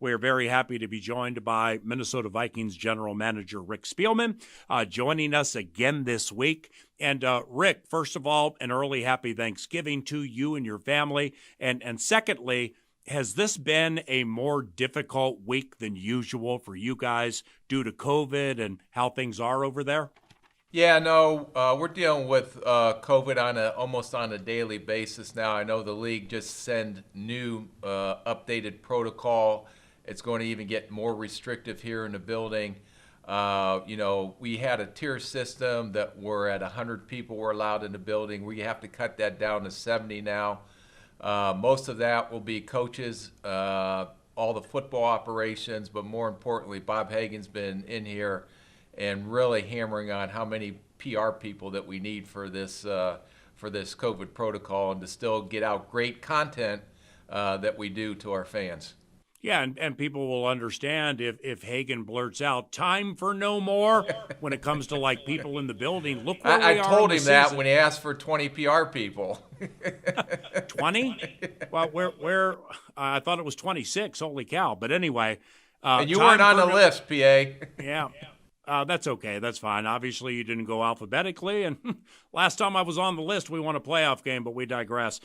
We're very happy to be joined by Minnesota Vikings General Manager Rick Spielman, joining us again this week. And Rick, first of all, an early happy Thanksgiving to you and your family. And secondly, has this been a more difficult week than usual for you guys due to COVID and how things are over there? Yeah, no, we're dealing with COVID almost on a daily basis now. I know the league just sent new updated protocol. It's going to even get more restrictive here in the building. We had a tier system that were at 100 people were allowed in the building. We have to cut that down to 70 now. Most of that will be coaches, all the football operations, but more importantly, Bob Hagan's been in here and really hammering on how many PR people that we need for this COVID protocol and to still get out great content that we do to our fans. Yeah, and people will understand if Hagan blurts out, time for no more, when it comes to, like, people in the building. Look where we are. I told him that when he asked for 20 PR people. 20? Well, where I thought it was 26. Holy cow. But anyway. And you weren't on the list, PA. Yeah. That's okay. That's fine. Obviously, you didn't go alphabetically. And last time I was on the list, we won a playoff game, but we digress.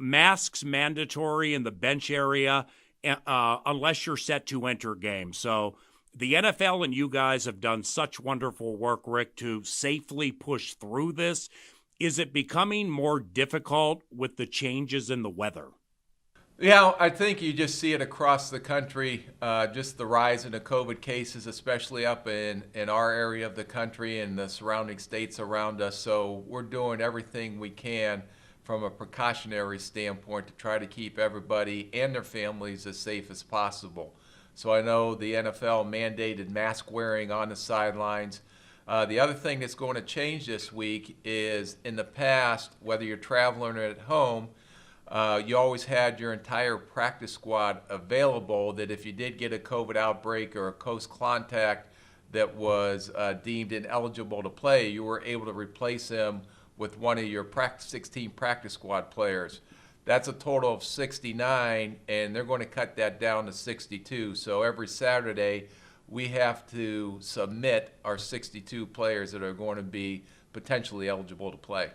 Masks mandatory in the bench area unless you're set to enter games. So the NFL and you guys have done such wonderful work, Rick, to safely push through this. Is it becoming more difficult with the changes in the weather? Yeah, I think you just see it across the country, just the rise in the COVID cases, especially up in our area of the country and the surrounding states around us. So we're doing everything we can from a precautionary standpoint to try to keep everybody and their families as safe as possible. So I know the NFL mandated mask wearing on the sidelines. The other thing that's going to change this week is in the past, whether you're traveling or at home, you always had your entire practice squad available that if you did get a COVID outbreak or a close contact that was deemed ineligible to play, you were able to replace him with one of your 16 practice squad players. That's a total of 69, and they're going to cut that down to 62. So every Saturday, we have to submit our 62 players that are going to be potentially eligible to play.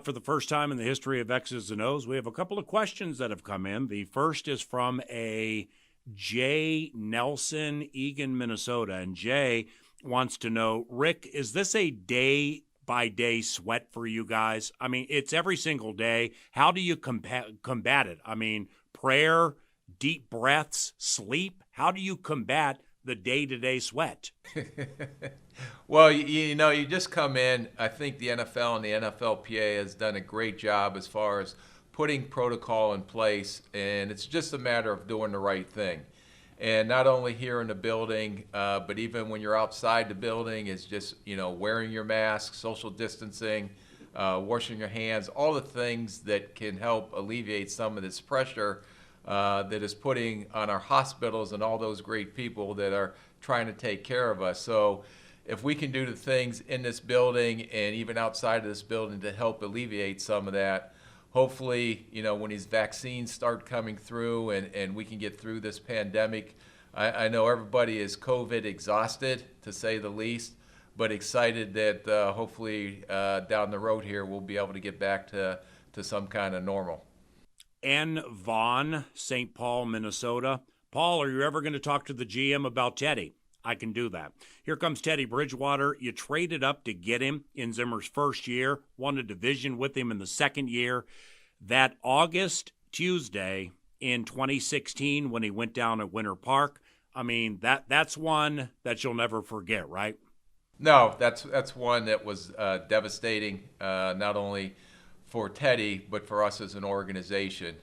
For the first time in the history of X's and O's, we have a couple of questions that have come in. The first is from a Jay Nelson, Eagan, Minnesota. And Jay wants to know, Rick, is this a day-by-day sweat for you guys? I mean, it's every single day. How do you combat it? I mean, prayer, deep breaths, sleep. How do you combat the day-to-day sweat? Well, you just come in. I think the NFL and the NFLPA has done a great job as far as putting protocol in place, and it's just a matter of doing the right thing. And not only here in the building, but even when you're outside the building, is just, wearing your mask, social distancing, washing your hands, all the things that can help alleviate some of this pressure that is putting on our hospitals and all those great people that are trying to take care of us. So if we can do the things in this building and even outside of this building to help alleviate some of that, hopefully, when these vaccines start coming through and we can get through this pandemic, I know everybody is COVID exhausted, to say the least, but excited that hopefully down the road here we'll be able to get back to some kind of normal. N. Vaughn, St. Paul, Minnesota. Paul, are you ever going to talk to the GM about Teddy? I can do that. Here comes Teddy Bridgewater. You traded up to get him in Zimmer's first year, won a division with him in the second year. That August Tuesday in 2016 when he went down at Winter Park, I mean, that's one that you'll never forget, right? No, that's one that was devastating, not only for Teddy, but for us as an organization.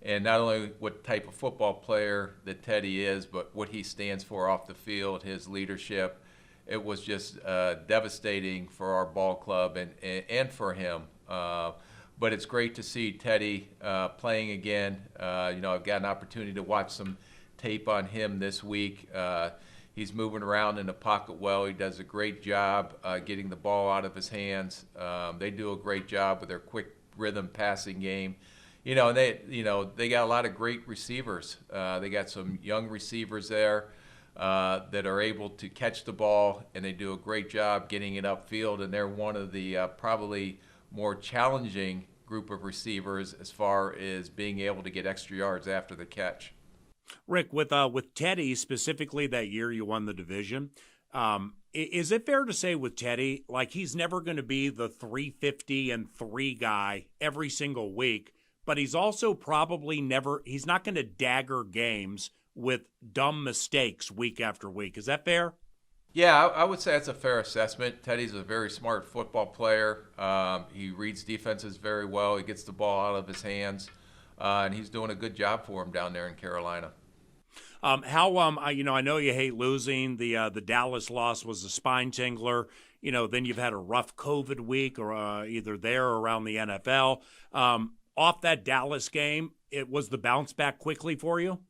And not only what type of football player that Teddy is, but what he stands for off the field, his leadership. It was just devastating for our ball club and for him. But it's great to see Teddy playing again. I've got an opportunity to watch some tape on him this week. He's moving around in the pocket well. He does a great job getting the ball out of his hands. They do a great job with their quick rhythm passing game. and they got a lot of great receivers. They got some young receivers there that are able to catch the ball, and they do a great job getting it upfield. And they're one of the probably more challenging group of receivers as far as being able to get extra yards after the catch. Rick, with Teddy specifically that year you won the division, is it fair to say with Teddy, like he's never going to be the 350 and 3 guy every single week, but he's also probably he's not going to dagger games with dumb mistakes week after week. Is that fair? Yeah, I would say that's a fair assessment. Teddy's a very smart football player. He reads defenses very well. He gets the ball out of his hands, and he's doing a good job for him down there in Carolina. I know you hate losing. The Dallas loss was a spine tingler. Then you've had a rough COVID week, or either there or around the NFL. Off that Dallas game, was the bounce back quickly for you?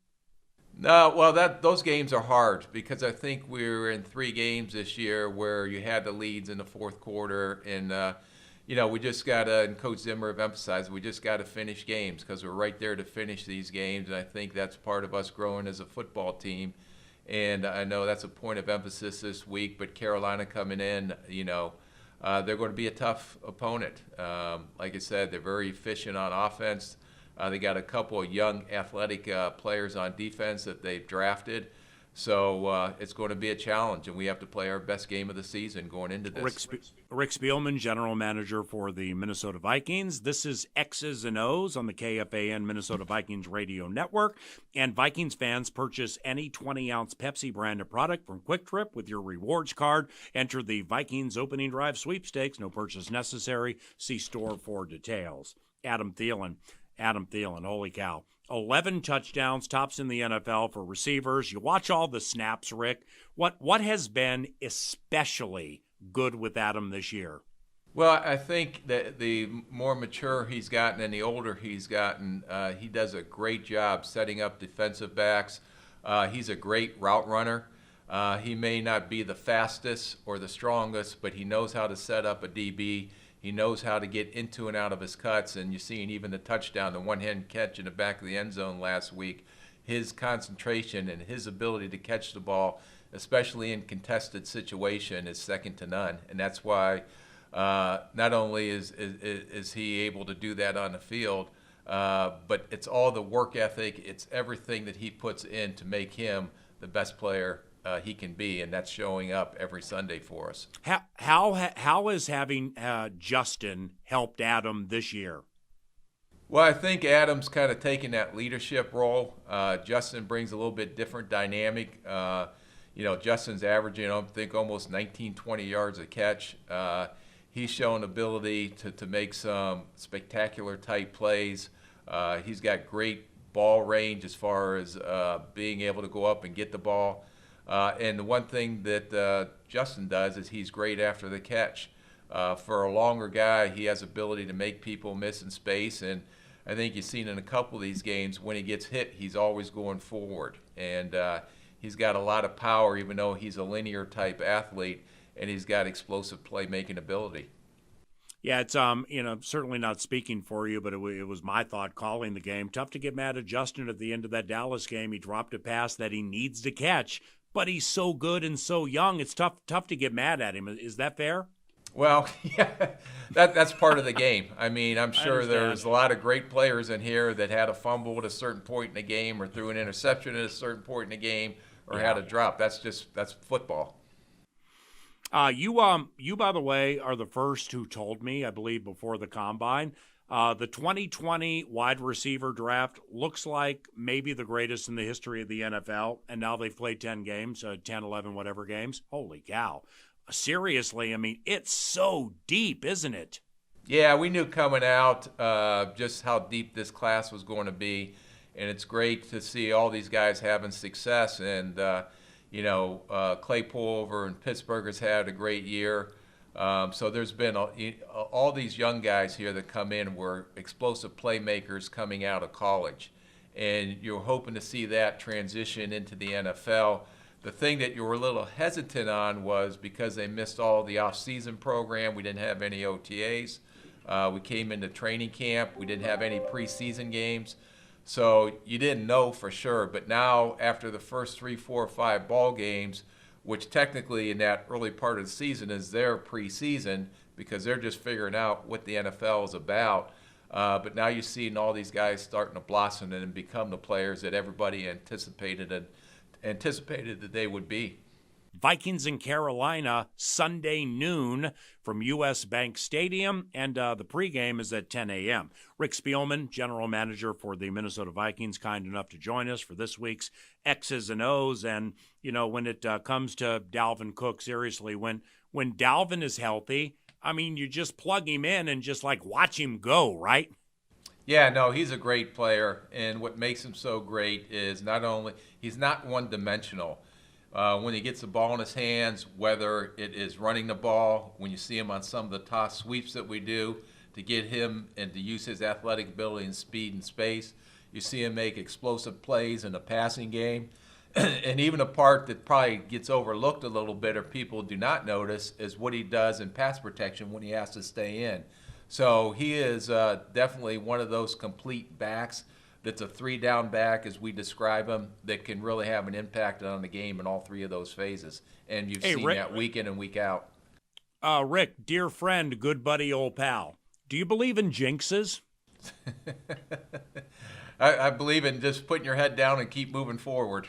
No, well, those games are hard because I think we were in 3 games this year where you had the leads in the fourth quarter, and we just got to, and Coach Zimmer have emphasized, we just got to finish games because we're right there to finish these games, and I think that's part of us growing as a football team. And I know that's a point of emphasis this week, but Carolina coming in, they're going to be a tough opponent. Like I said, they're very efficient on offense. They got a couple of young athletic players on defense that they've drafted. So it's going to be a challenge, and we have to play our best game of the season going into this. Rick Spielman, general manager for the Minnesota Vikings. This is X's and O's on the KFAN Minnesota Vikings Radio Network. And Vikings fans, purchase any 20-ounce Pepsi branded product from Quick Trip with your rewards card. Enter the Vikings opening drive sweepstakes. No purchase necessary. See store for details. Adam Thielen, holy cow. 11 touchdowns, tops in the NFL for receivers. You watch all the snaps, Rick. What has been especially good with Adam this year? Well, I think that the more mature he's gotten and the older he's gotten, he does a great job setting up defensive backs. He's a great route runner. He may not be the fastest or the strongest, but he knows how to set up a DB. He knows how to get into and out of his cuts, and you're seeing even the touchdown, the one-hand catch in the back of the end zone last week. His concentration and his ability to catch the ball, especially in contested situation, is second to none. And that's why not only is he able to do that on the field, but it's all the work ethic. It's everything that he puts in to make him the best player he can be, and that's showing up every Sunday for us. How is having Justin helped Adam this year? Well, I think Adam's kind of taking that leadership role. Justin brings a little bit different dynamic. Justin's averaging, I think, almost 19, 20 yards a catch. He's shown ability to make some spectacular type plays. He's got great ball range as far as being able to go up and get the ball. And the one thing that Justin does is he's great after the catch. For a longer guy, he has ability to make people miss in space, and I think you've seen in a couple of these games when he gets hit, he's always going forward. And he's got a lot of power, even though he's a linear type athlete, and he's got explosive playmaking ability. Yeah, it's certainly not speaking for you, but it was my thought calling the game. Tough to get mad at Justin at the end of that Dallas game. He dropped a pass that he needs to catch, but he's so good and so young. It's tough to get mad at him. Is that fair? Well, yeah, that's part of the game. I mean, I'm sure there's a lot of great players in here that had a fumble at a certain point in the game, or threw an interception at a certain point in the game, or had a drop. That's football. You by the way are the first who told me, I believe, before the combine, the 2020 wide receiver draft looks like maybe the greatest in the history of the NFL, and now they've played 10 games, 10, 11, whatever games. Holy cow. Seriously, I mean, it's so deep, isn't it? Yeah, we knew coming out just how deep this class was going to be, and it's great to see all these guys having success. And Claypool over in Pittsburgh has had a great year. So there's been all these young guys here that come in were explosive playmakers coming out of college, and you're hoping to see that transition into the NFL. The thing that you were a little hesitant on was because they missed all the off-season program. We didn't have any OTAs. We came into training camp. We didn't have any preseason games. So you didn't know for sure. But now, after the first 3, 4, 5 ball games, which technically in that early part of the season is their preseason because they're just figuring out what the NFL is about. But now you're seeing all these guys starting to blossom and become the players that everybody anticipated that they would be. Vikings in Carolina, Sunday noon from U.S. Bank Stadium, and the pregame is at 10 a.m. Rick Spielman, general manager for the Minnesota Vikings, kind enough to join us for this week's X's and O's. And, you know, when it comes to Dalvin Cook, seriously, when Dalvin is healthy, I mean, you just plug him in and just, like, watch him go, right? Yeah, no, he's a great player. And what makes him so great is not only he's not one-dimensional. When he gets the ball in his hands, whether it is running the ball, when you see him on some of the toss sweeps that we do to get him and to use his athletic ability and speed and space, you see him make explosive plays in the passing game. And even a part that probably gets overlooked a little bit or people do not notice is what he does in pass protection when he has to stay in. So he is definitely one of those complete backs that's a 3-down back, as we describe him, that can really have an impact on the game in all 3 of those phases. And you've seen Rick, that week in and week out. Rick, dear friend, good buddy, old pal, do you believe in jinxes? I believe in just putting your head down and keep moving forward.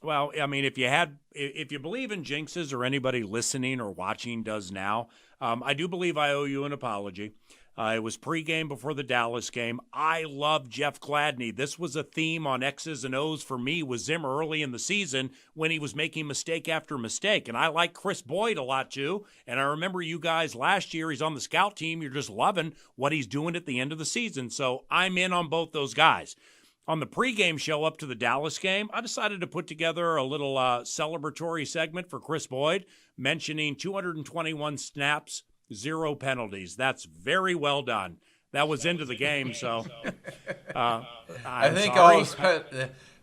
Well, I mean, if you believe in jinxes, or anybody listening or watching does now, I do believe I owe you an apology. It was pregame before the Dallas game. I love Jeff Gladney. This was a theme on X's and O's for me with Zimmer early in the season when he was making mistake after mistake. And I like Chris Boyd a lot too. And I remember you guys last year, he's on the scout team. You're just loving what he's doing at the end of the season. So I'm in on both those guys. On the pregame show up to the Dallas game, I decided to put together a little celebratory segment for Chris Boyd, mentioning 221 snaps, 0 penalties. That's very well done. That was into the game, so I think all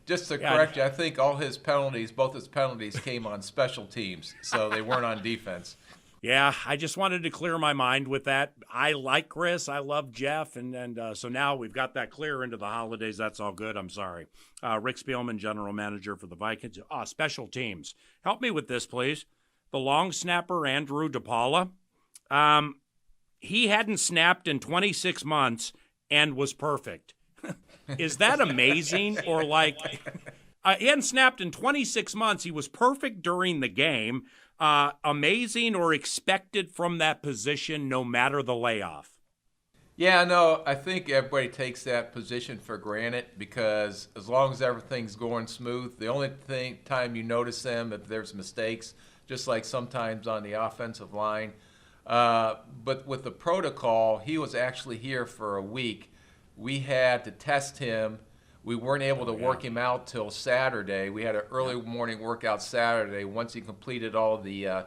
just to correct you, I think all his penalties, both his penalties, came on special teams, so they weren't on defense. Yeah, I just wanted to clear my mind with that. I like Chris. I love Jeff, and so now we've got that clear into the holidays. That's all good. I'm sorry. Rick Spielman, general manager for the Vikings. Special teams. Help me with this, please. The long snapper, Andrew DePaula. He hadn't snapped in 26 months and was perfect. Is that amazing? Or like, he hadn't snapped in 26 months. He was perfect during the game. Amazing or expected from that position no matter the layoff? Yeah, no, I think everybody takes that position for granted because as long as everything's going smooth, the only time you notice them if there's mistakes, just like sometimes on the offensive line. But with the protocol, he was actually here for a week. We had to test him. We weren't able to work him out till Saturday. We had an early morning workout Saturday once he completed all the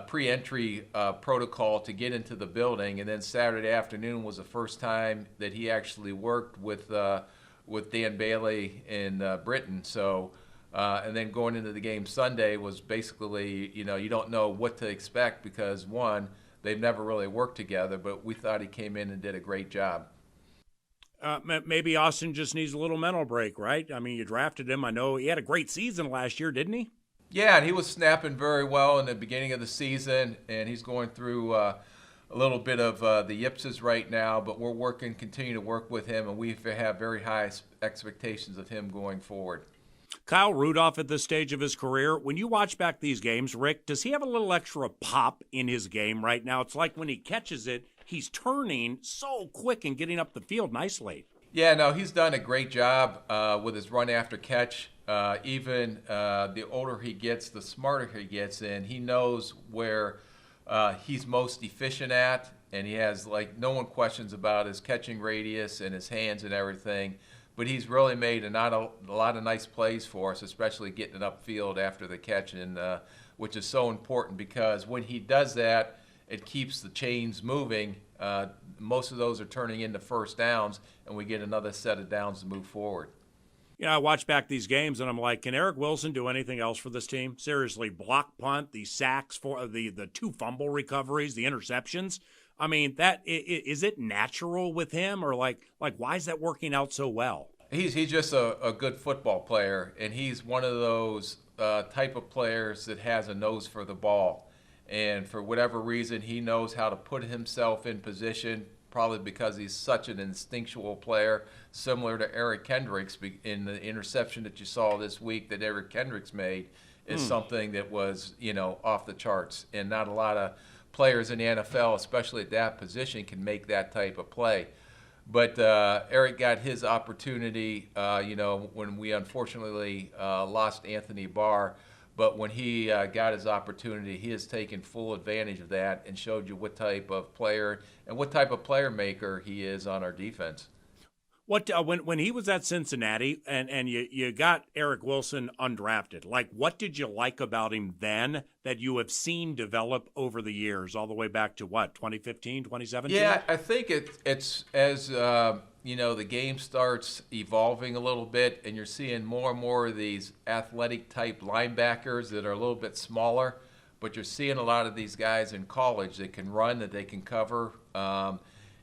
pre-entry protocol to get into the building. And then Saturday afternoon was the first time that he actually worked with Dan Bailey in Britain. So, and then going into the game Sunday was basically, you don't know what to expect because, one, they've never really worked together, but we thought he came in and did a great job. Maybe Austin just needs a little mental break, right? I mean, you drafted him. I know he had a great season last year, didn't he? Yeah, and he was snapping very well in the beginning of the season, and he's going through a little bit of the yips right now, but we're continue to work with him, and we have very high expectations of him going forward. Kyle Rudolph at this stage of his career, when you watch back these games, Rick, does he have a little extra pop in his game right now? It's like when he catches it, he's turning so quick and getting up the field nicely. Yeah, no, he's done a great job with his run after catch. Even the older he gets, the smarter he gets, and he knows where he's most efficient at, and he has, no one questions about his catching radius and his hands and everything. But he's really made a lot of nice plays for us, especially getting it upfield after the catch, and which is so important because when he does that, it keeps the chains moving. Most of those are turning into first downs, and we get another set of downs to move forward. I watch back these games, and I'm like, can Eric Wilson do anything else for this team? Seriously, block punt, the sacks, for the 2 fumble recoveries, the interceptions. I mean, is it natural with him, or like why is that working out so well? He's just a good football player, and he's one of those type of players that has a nose for the ball. And for whatever reason, he knows how to put himself in position, probably because he's such an instinctual player, similar to Eric Kendricks. In the interception that you saw this week that Eric Kendricks made is something that was, off the charts. And not a lot of players in the NFL, especially at that position, can make that type of play. But Eric got his opportunity, when we unfortunately lost Anthony Barr. But when he got his opportunity, he has taken full advantage of that and showed you what type of player and what type of player maker he is on our defense. What when he was at Cincinnati and you got Eric Wilson undrafted, like what did you like about him then that you have seen develop over the years, all the way back to 2015, 2017? Yeah, I think it's as the game starts evolving a little bit, and you're seeing more and more of these athletic type linebackers that are a little bit smaller, but you're seeing a lot of these guys in college that can run, that they can cover.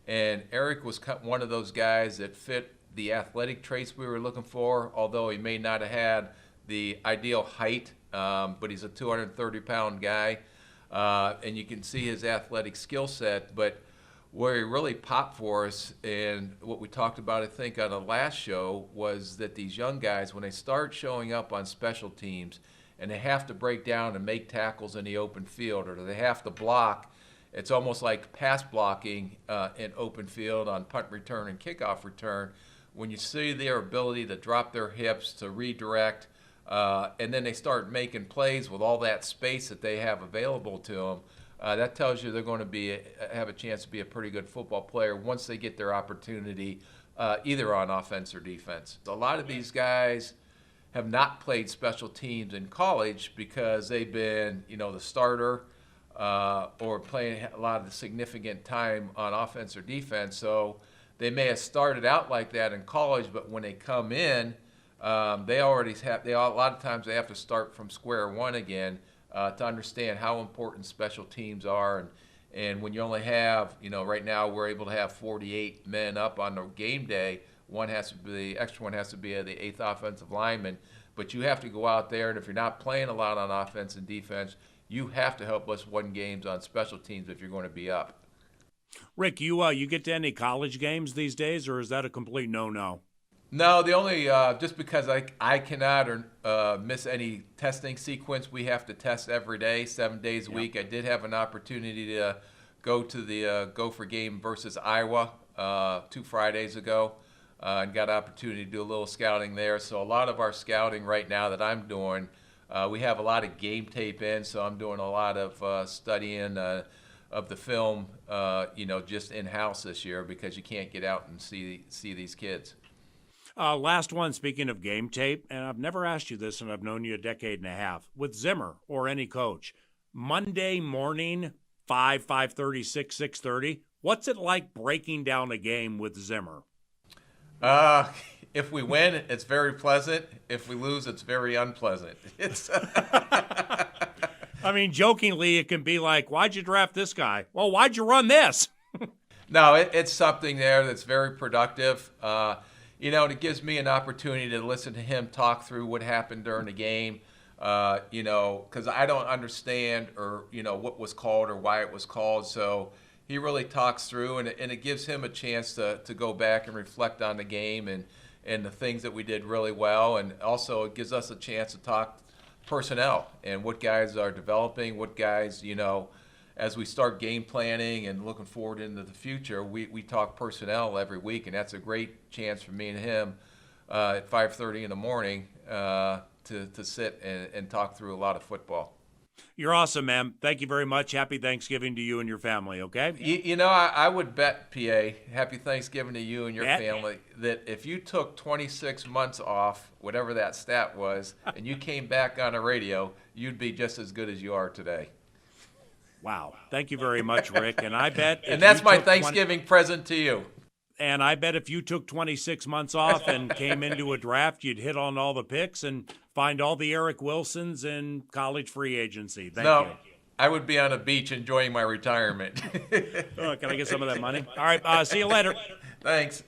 And Eric was one of those guys that fit the athletic traits we were looking for, although he may not have had the ideal height, but he's a 230-pound guy, and you can see his athletic skill set. But where he really popped for us, and what we talked about, I think, on the last show, was that these young guys, when they start showing up on special teams and they have to break down and make tackles in the open field, or they have to block, it's almost like pass blocking in open field on punt return and kickoff return. When you see their ability to drop their hips, to redirect, and then they start making plays with all that space that they have available to them, that tells you they're going to have a chance to be a pretty good football player once they get their opportunity, either on offense or defense. A lot of these guys have not played special teams in college because they've been, the starter, or playing a lot of the significant time on offense or defense. So they may have started out like that in college, but when they come in, they already have. A lot of times they have to start from square one again to understand how important special teams are. And when you only have, right now we're able to have 48 men up on the game day. The extra one has to be the 8th offensive lineman. But you have to go out there, and if you're not playing a lot on offense and defense, you have to help us win games on special teams if you're going to be up. Rick, you get to any college games these days, or is that a complete no-no? No, the only just because I cannot miss any testing sequence. We have to test every day, 7 days a week. I did have an opportunity to go to the Gopher game versus Iowa 2 Fridays ago, and got an opportunity to do a little scouting there. So a lot of our scouting right now that I'm doing, we have a lot of game tape in, so I'm doing a lot of studying of the film, just in-house this year because you can't get out and see these kids. Last one, speaking of game tape, and I've never asked you this, and I've known you a decade and a half. With Zimmer or any coach, Monday morning, 5:30, 6:30, what's it like breaking down a game with Zimmer? If we win, it's very pleasant. If we lose, it's very unpleasant. It's I mean, jokingly, it can be like, why'd you draft this guy? Well, why'd you run this? No, it's something there that's very productive. And it gives me an opportunity to listen to him talk through what happened during the game, because I don't understand or, what was called or why it was called. So he really talks through, and it gives him a chance to go back and reflect on the game and the things that we did really well. And also it gives us a chance to talk personnel and what guys are developing, what guys, as we start game planning and looking forward into the future, we talk personnel every week, and that's a great chance for me and him at 5:30 in the morning to sit and talk through a lot of football. You're awesome, man. Thank you very much. Happy Thanksgiving to you and your family, okay? I would bet, PA, happy Thanksgiving to you and your family, that if you took 26 months off, whatever that stat was, and you came back on the radio, you'd be just as good as you are today. Wow. Thank you very much, Rick. And I bet... And that's my Thanksgiving present to you. And I bet if you took 26 months off and came into a draft, you'd hit on all the picks and find all the Eric Wilsons in college free agency. Thank you. I would be on a beach enjoying my retirement. Can I get some of that money? All right, see you later. Thanks.